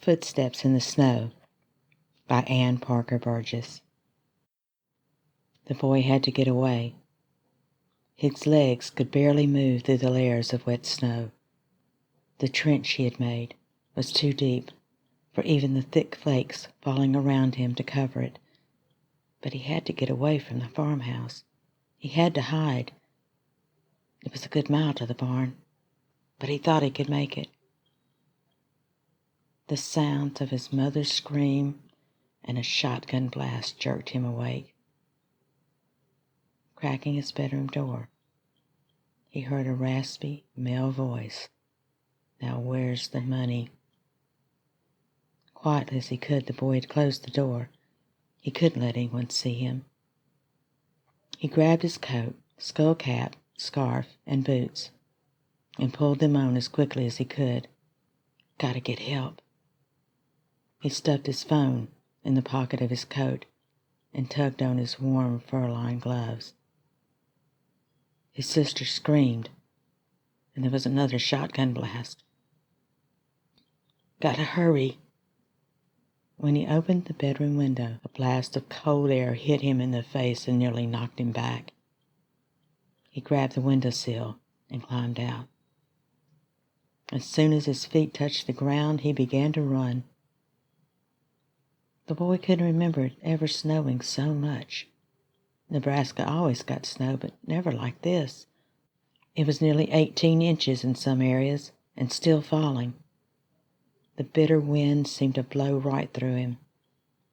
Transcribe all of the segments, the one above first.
Footsteps in the Snow by Anne Parker Burgess. The boy had to get away. His legs could barely move through the layers of wet snow. The trench he had made was too deep for even the thick flakes falling around him to cover it. But he had to get away from the farmhouse. He had to hide. It was a good mile to the barn, but he thought he could make it. The sounds of his mother's scream and a shotgun blast jerked him awake. Cracking his bedroom door, he heard a raspy male voice. "Now where's the money?" Quietly as he could, the boy had closed the door. He couldn't let anyone see him. He grabbed his coat, skull cap, scarf, and boots, and pulled them on as quickly as he could. Gotta get help. He stuffed his phone in the pocket of his coat and tugged on his warm, fur-lined gloves. His sister screamed, and there was another shotgun blast. Gotta hurry. When he opened the bedroom window, a blast of cold air hit him in the face and nearly knocked him back. He grabbed the windowsill and climbed out. As soon as his feet touched the ground, he began to run. The boy couldn't remember it ever snowing so much. Nebraska always got snow, but never like this. It was nearly 18 inches in some areas, and still falling. The bitter wind seemed to blow right through him.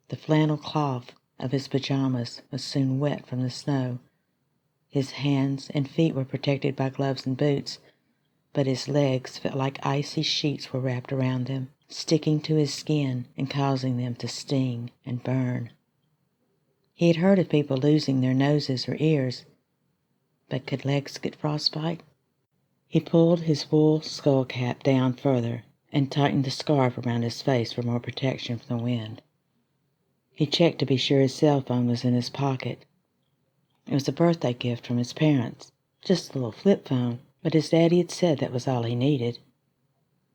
The flannel cloth of his pajamas was soon wet from the snow. His hands and feet were protected by gloves and boots, but his legs felt like icy sheets were wrapped around them, sticking to his skin and causing them to sting and burn. He had heard of people losing their noses or ears, but could legs get frostbite? He pulled his wool skull cap down further and tightened the scarf around his face for more protection from the wind. He checked to be sure his cell phone was in his pocket. It was a birthday gift from his parents, just a little flip phone, but his daddy had said that was all he needed.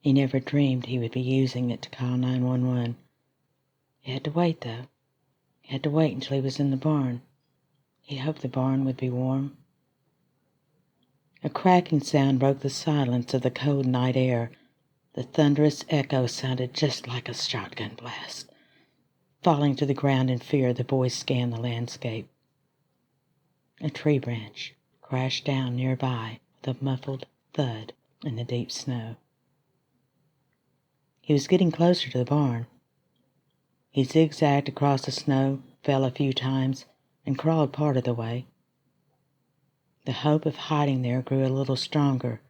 He never dreamed he would be using it to call 911. He had to wait, though. He had to wait until he was in the barn. He hoped the barn would be warm. A cracking sound broke the silence of the cold night air. The thunderous echo sounded just like a shotgun blast. Falling to the ground in fear, the boy scanned the landscape. A tree branch crashed down nearby with a muffled thud in the deep snow. He was getting closer to the barn. He zigzagged across the snow, fell a few times, and crawled part of the way. The hope of hiding there grew a little stronger,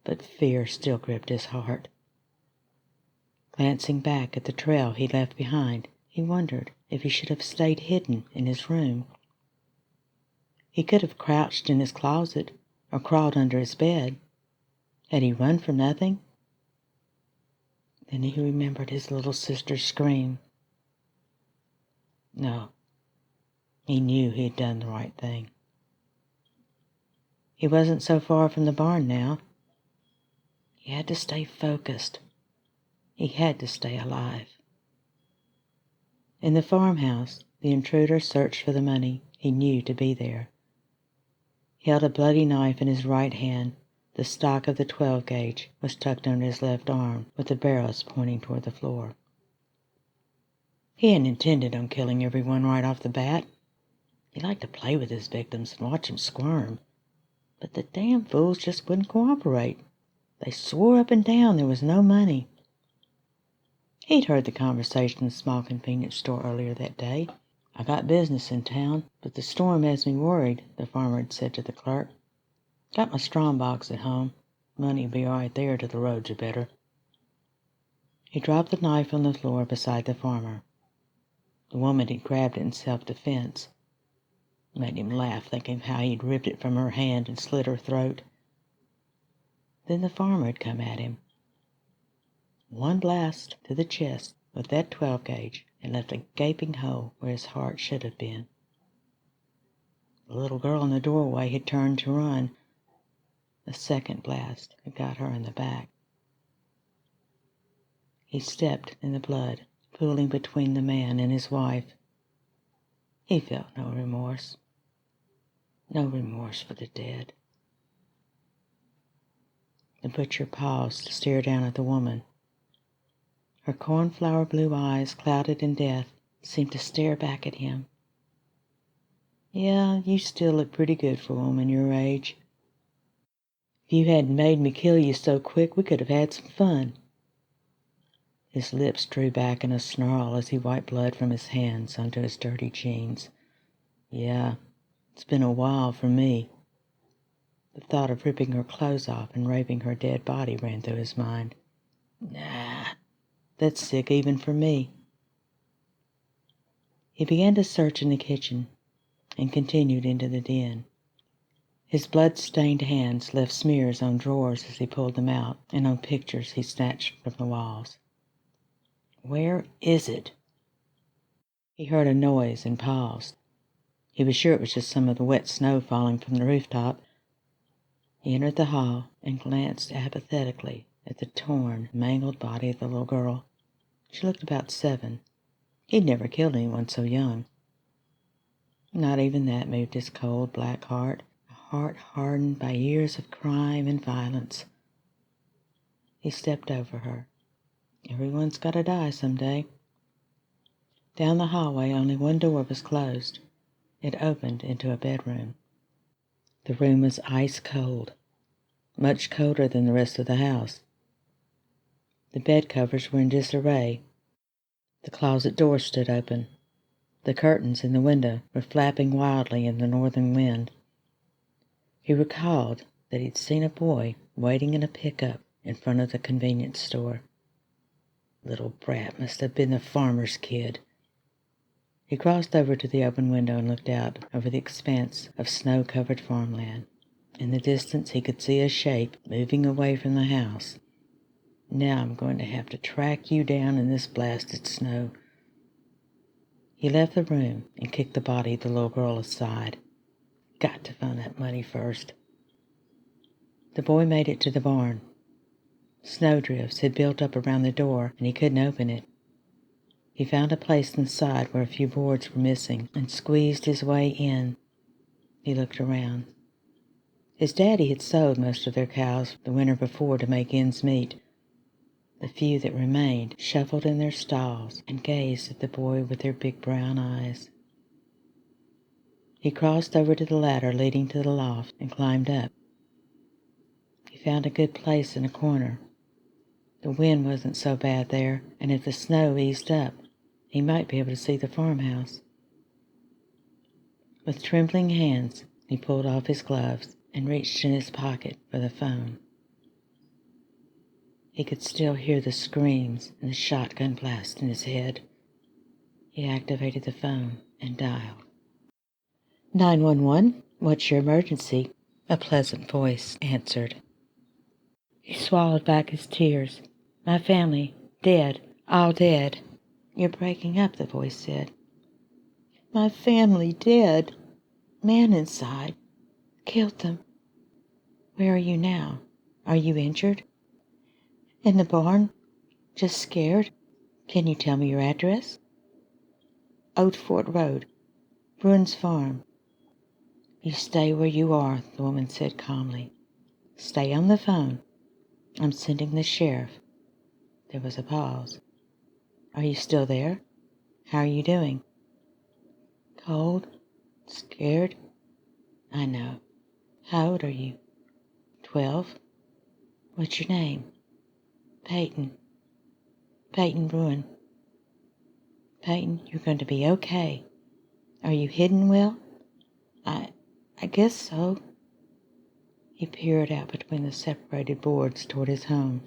but fear still gripped his heart. Glancing back at the trail he left behind, he wondered if he should have stayed hidden in his room. He could have crouched in his closet or crawled under his bed. Had he run for nothing? Then he remembered his little sister's scream. No, he knew he had done the right thing. He wasn't so far from the barn now. He had to stay focused. He had to stay alive. In the farmhouse, the intruder searched for the money he knew to be there. He held a bloody knife in his right hand. The stock of the 12-gauge was tucked under his left arm, with the barrels pointing toward the floor. He hadn't intended on killing everyone right off the bat. He liked to play with his victims and watch them squirm. But the damn fools just wouldn't cooperate. They swore up and down there was no money. He'd heard the conversation in the small convenience store earlier that day. "I got business in town, but the storm has me worried," the farmer had said to the clerk. "Got my strong box at home. Money'll be all right there till the roads are better." He dropped the knife on the floor beside the farmer. The woman had grabbed it in self-defense. It made him laugh, thinking of how he'd ripped it from her hand and slit her throat. Then the farmer had come at him. One blast to the chest with that 12-gauge and left a gaping hole where his heart should have been. The little girl in the doorway had turned to run. The second blast had got her in the back. He stepped in the blood, pooling between the man and his wife. He felt no remorse. No remorse for the dead. The butcher paused to stare down at the woman. Her cornflower blue eyes, clouded in death, seemed to stare back at him. Yeah, you still look pretty good for a woman your age. If you hadn't made me kill you so quick, we could have had some fun. His lips drew back in a snarl as he wiped blood from his hands onto his dirty jeans. Yeah, it's been a while for me. The thought of ripping her clothes off and raping her dead body ran through his mind. Nah, that's sick even for me. He began to search in the kitchen and continued into the den. His blood-stained hands left smears on drawers as he pulled them out and on pictures he snatched from the walls. Where is it? He heard a noise and paused. He was sure it was just some of the wet snow falling from the rooftop. He entered the hall and glanced apathetically at the torn, mangled body of the little girl. She looked about 7. He'd never killed anyone so young. Not even that moved his cold, black heart, a heart hardened by years of crime and violence. He stepped over her. Everyone's got to die someday. Down the hallway, only one door was closed. It opened into a bedroom. The room was ice cold, much colder than the rest of the house. The bed covers were in disarray. The closet door stood open. The curtains in the window were flapping wildly in the northern wind. He recalled that he'd seen a boy waiting in a pickup in front of the convenience store. Little brat must have been the farmer's kid. He crossed over to the open window and looked out over the expanse of snow-covered farmland. In the distance he could see a shape moving away from the house. Now I'm going to have to track you down in this blasted snow. He left the room and kicked the body of the little girl aside. Got to find that money first. The boy made it to the barn. Snowdrifts had built up around the door and he couldn't open it. He found a place inside where a few boards were missing and squeezed his way in. He looked around. His daddy had sold most of their cows the winter before to make ends meet. The few that remained shuffled in their stalls and gazed at the boy with their big brown eyes. He crossed over to the ladder leading to the loft and climbed up. He found a good place in a corner. The wind wasn't so bad there, and if the snow eased up, he might be able to see the farmhouse. With trembling hands, he pulled off his gloves and reached in his pocket for the phone. He could still hear the screams and the shotgun blast in his head. He activated the phone and dialed. 911, what's your emergency? A pleasant voice answered. He swallowed back his tears. My family, dead, all dead. You're breaking up, the voice said. My family dead. Man inside. Killed them. Where are you now? Are you injured? In the barn. Just scared. Can you tell me your address? Old Fort Road, Bruin's Farm. You stay where you are, the woman said calmly. Stay on the phone. I'm sending the sheriff. There was a pause. Are you still there? How are you doing? Cold? Scared? I know. How old are you? 12. What's your name? Peyton. Peyton Bruin. Peyton, you're going to be okay. Are you hidden well? I guess so. He peered out between the separated boards toward his home.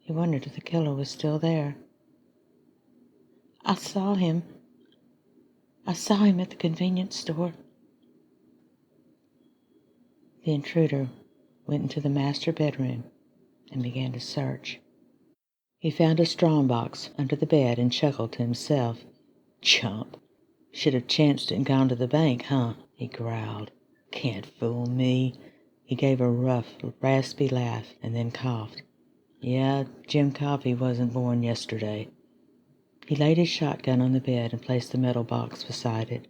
He wondered if the killer was still there. I saw him at the convenience store. The intruder went into the master bedroom and began to search. He found a strong box under the bed and chuckled to himself. Chump. Should have chanced it and gone to the bank, huh? He growled. Can't fool me. He gave a rough, raspy laugh and then coughed. Yeah, Jim Coffey wasn't born yesterday. He laid his shotgun on the bed and placed the metal box beside it.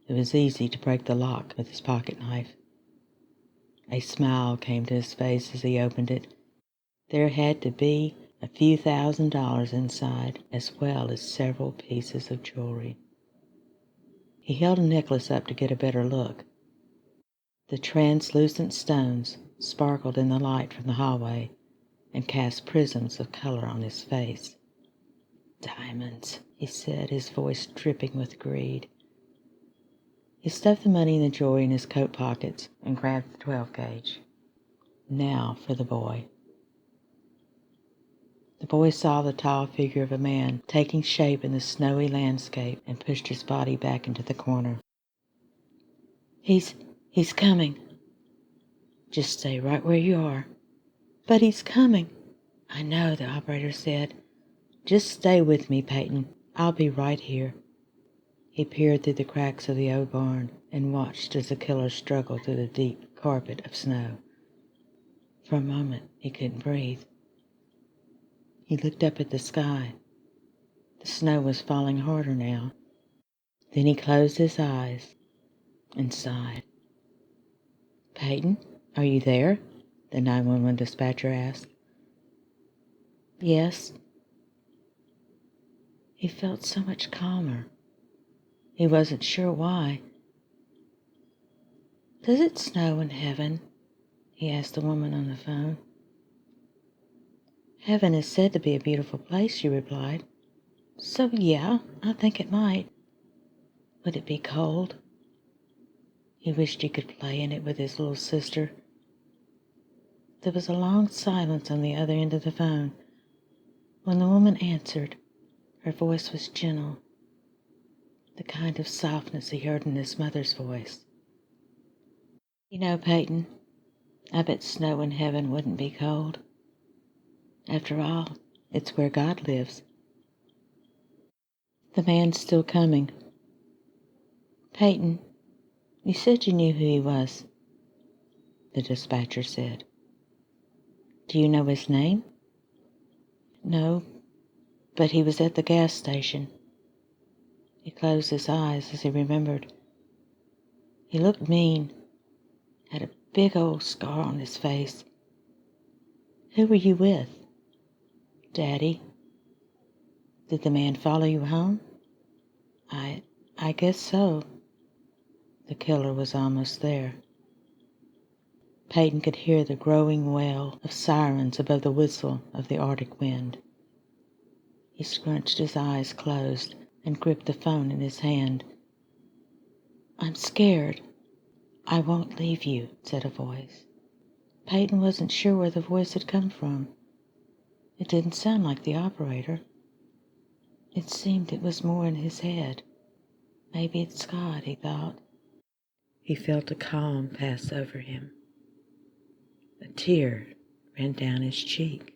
It was easy to break the lock with his pocket knife. A smile came to his face as he opened it. There had to be a few $1,000s inside, as well as several pieces of jewelry. He held a necklace up to get a better look. The translucent stones sparkled in the light from the hallway and cast prisms of color on his face. "Diamonds," he said, his voice dripping with greed. He stuffed the money and the jewelry in his coat pockets and grabbed the 12-gauge. Now for the boy. The boy saw the tall figure of a man taking shape in the snowy landscape and pushed his body back into the corner. He's coming. Just stay right where you are. But he's coming. I know, the operator said. Just stay with me, Peyton. I'll be right here. He peered through the cracks of the old barn and watched as the killer struggled through the deep carpet of snow. For a moment, he couldn't breathe. He looked up at the sky. The snow was falling harder now. Then he closed his eyes and sighed. "Peyton, are you there?" the 911 dispatcher asked. "Yes." He felt so much calmer. He wasn't sure why. "Does it snow in heaven?" he asked the woman on the phone. "Heaven is said to be a beautiful place," she replied. "So, yeah, I think it might." "Would it be cold?" He wished he could play in it with his little sister. There was a long silence on the other end of the phone. When the woman answered, her voice was gentle, the kind of softness he heard in his mother's voice. "You know, Peyton, I bet snow in heaven wouldn't be cold. After all, it's where God lives." "The man's still coming." "Peyton, you said you knew who he was," the dispatcher said. "Do you know his name?" "No, but he was at the gas station." He closed his eyes as he remembered. He looked mean, had a big old scar on his face. "Who were you with?" "Daddy." "Did the man follow you home?" I guess so." The killer was almost there. Peyton could hear the growing wail of sirens above the whistle of the Arctic wind. He scrunched his eyes closed and gripped the phone in his hand. "I'm scared." "I won't leave you," said a voice. Peyton wasn't sure where the voice had come from. It didn't sound like the operator. It seemed it was more in his head. Maybe it's God, he thought. He felt a calm pass over him. A tear ran down his cheek.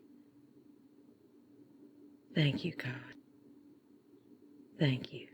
"Thank you, God. Thank you."